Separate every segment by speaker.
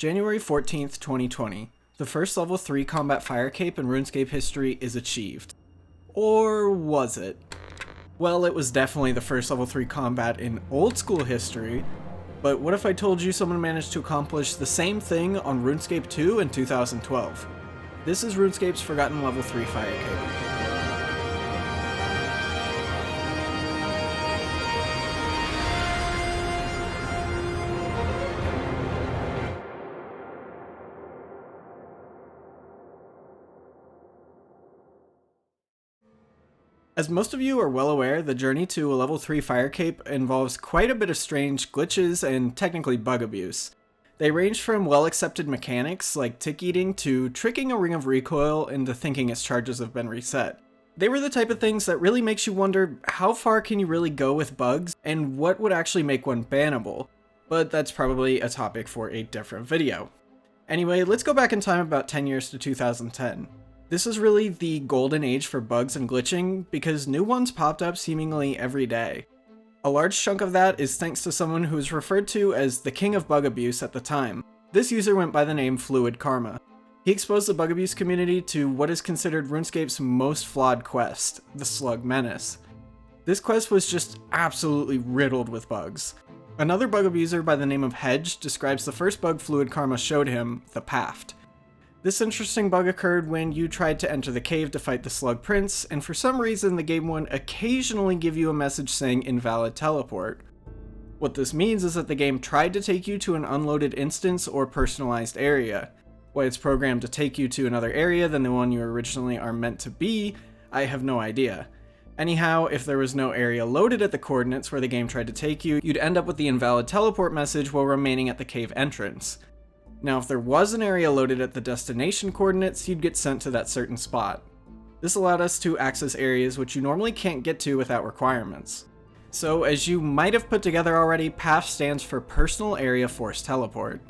Speaker 1: January 14th, 2020. The first level 3 combat fire cape in RuneScape history is achieved. Or was it? Well, it was definitely the first level 3 combat in old school history, but what if I told you someone managed to accomplish the same thing on RuneScape 2 in 2012? This is RuneScape's Forgotten Level 3 Fire Cape. As most of you are well aware, the journey to a level 3 fire cape involves quite a bit of strange glitches and technically bug abuse. They range from well-accepted mechanics like tick eating to tricking a ring of recoil into thinking its charges have been reset. They were the type of things that really makes you wonder how far can you really go with bugs and what would actually make one bannable, but that's probably a topic for a different video. Anyway, let's go back in time about 10 years to 2010. This is really the golden age for bugs and glitching because new ones popped up seemingly every day. A large chunk of that is thanks to someone who was referred to as the king of bug abuse at the time. This user went by the name Fluid Karma. He exposed the bug abuse community to what is considered RuneScape's most flawed quest, the slug menace. This quest was just absolutely riddled with bugs. Another bug abuser by the name of Hedge describes the first bug Fluid Karma showed him, the paft. This interesting bug occurred when you tried to enter the cave to fight the slug prince, and for some reason the game would occasionally give you a message saying invalid teleport. What this means is that the game tried to take you to an unloaded instance or personalized area. Why it's programmed to take you to another area than the one you originally are meant to be, I have no idea. Anyhow, if there was no area loaded at the coordinates where the game tried to take you, you'd end up with the invalid teleport message while remaining at the cave entrance. Now, if there was an area loaded at the destination coordinates, you'd get sent to that certain spot. This allowed us to access areas which you normally can't get to without requirements. So, as you might have put together already, PAF stands for Personal Area Force Teleport.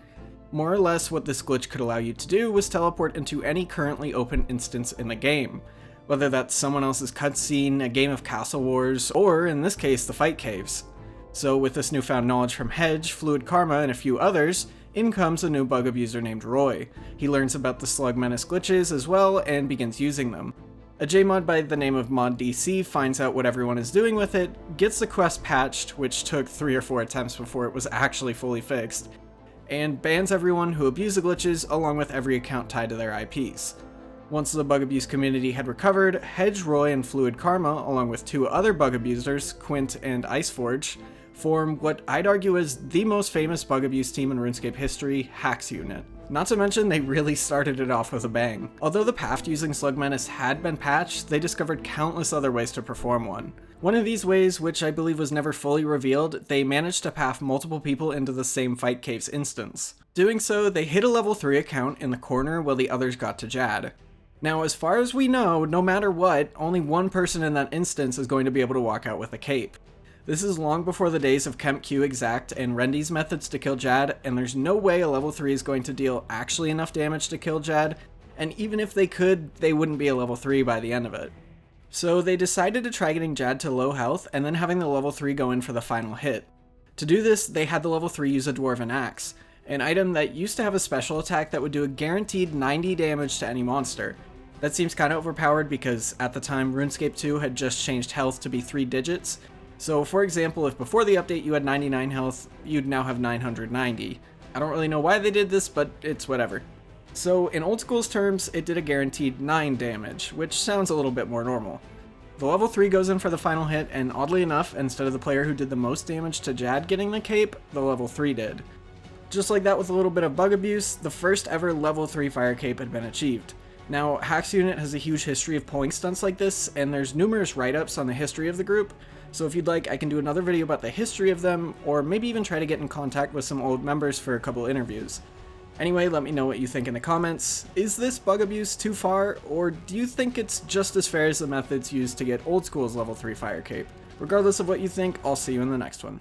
Speaker 1: More or less what this glitch could allow you to do was teleport into any currently open instance in the game, whether that's someone else's cutscene, a game of Castle Wars, or in this case, the fight caves. So with this newfound knowledge from Hedge, Fluid Karma, and a few others, in comes a new bug abuser named Roy. He learns about the slug menace glitches as well and begins using them. A JMod by the name of ModDC finds out what everyone is doing with it, gets the quest patched, which took 3 or 4 attempts before it was actually fully fixed, and bans everyone who abuse the glitches along with every account tied to their IPs. Once the bug abuse community had recovered, Hedge, Roy, and Fluid Karma, along with 2 other bug abusers, Quint and Iceforge, form what I'd argue is the most famous bug abuse team in RuneScape history, Hax Unit. Not to mention, they really started it off with a bang. Although the path using Slug Menace had been patched, they discovered countless other ways to perform one. One of these ways, which I believe was never fully revealed, they managed to path multiple people into the same Fight Caves instance. Doing so, they hid a level 3 account in the corner while the others got to Jad. Now, as far as we know, no matter what, only one person in that instance is going to be able to walk out with a cape. This is long before the days of KempQ, xZact, and Rendi's methods to kill Jad, and there's no way a level 3 is going to deal actually enough damage to kill Jad, and even if they could, they wouldn't be a level 3 by the end of it. So they decided to try getting Jad to low health, and then having the level 3 go in for the final hit. To do this, they had the level 3 use a Dwarven Axe, an item that used to have a special attack that would do a guaranteed 90 damage to any monster. That seems kinda overpowered because at the time RuneScape 2 had just changed health to be 3 digits, so for example, if before the update you had 99 health, you'd now have 990. I don't really know why they did this, but it's whatever. So in old school's terms, it did a guaranteed 9 damage, which sounds a little bit more normal. The level 3 goes in for the final hit, and oddly enough, instead of the player who did the most damage to Jad getting the cape, the level 3 did. Just like that with a little bit of bug abuse, the first ever level 3 fire cape had been achieved. Now, Hax Unit has a huge history of pulling stunts like this, and there's numerous write-ups on the history of the group, so if you'd like, I can do another video about the history of them, or maybe even try to get in contact with some old members for a couple interviews. Anyway, let me know what you think in the comments. Is this bug abuse too far, or do you think it's just as fair as the methods used to get old school's level 3 fire cape? Regardless of what you think, I'll see you in the next one.